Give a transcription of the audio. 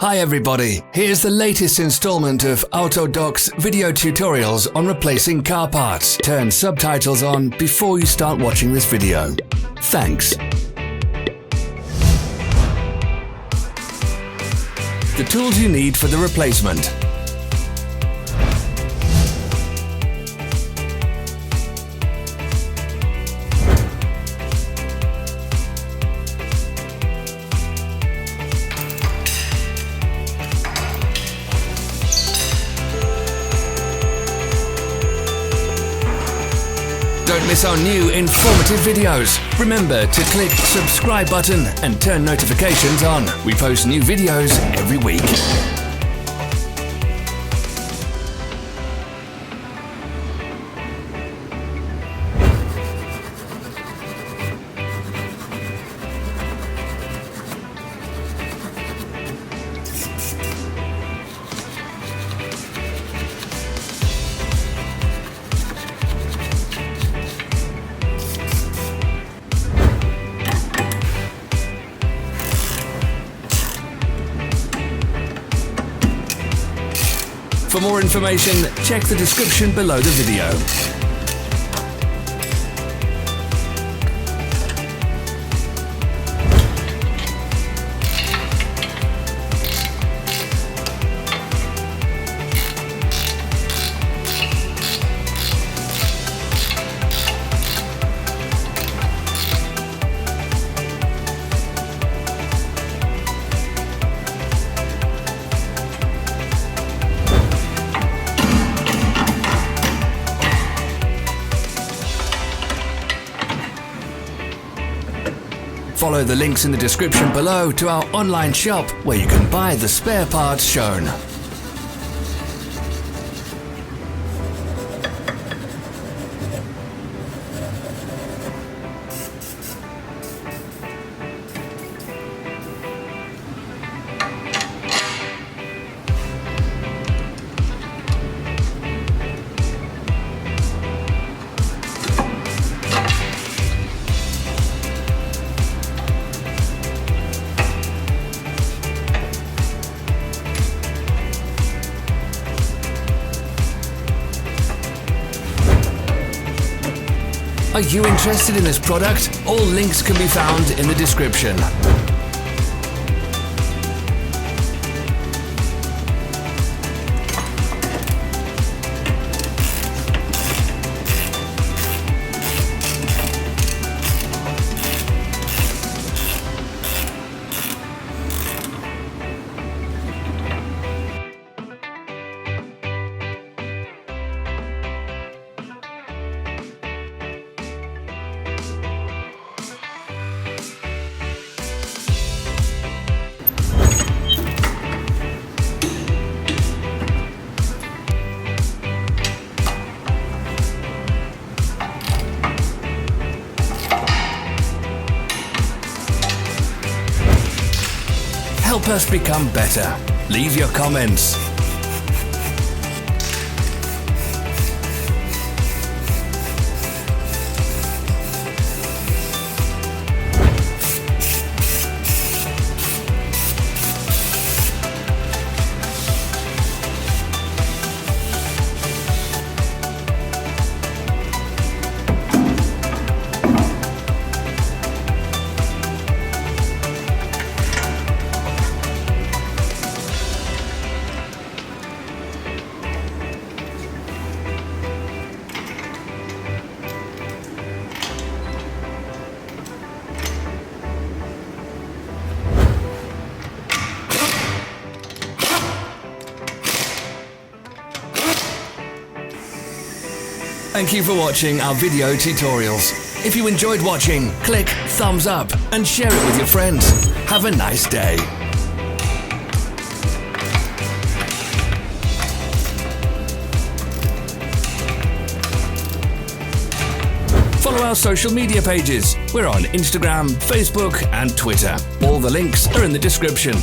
Hi everybody, here's the latest installment of Autodoc's video tutorials on replacing car parts. Turn subtitles on before you start watching this video. Thanks. The tools you need for the replacement. Don't miss our new informative videos. Remember to click subscribe button and turn notifications on. We post new videos every week. For more information, check the description below the video. Follow the links in the description below to our online shop where you can buy the spare parts shown. Are you interested in this product? All links can be found in the description. Help us become better. Leave your comments. Thank you for watching our video tutorials. If you enjoyed watching, click thumbs up and share it with your friends. Have a nice day. Follow our social media pages. We're on Instagram, Facebook and Twitter. All the links are in the description.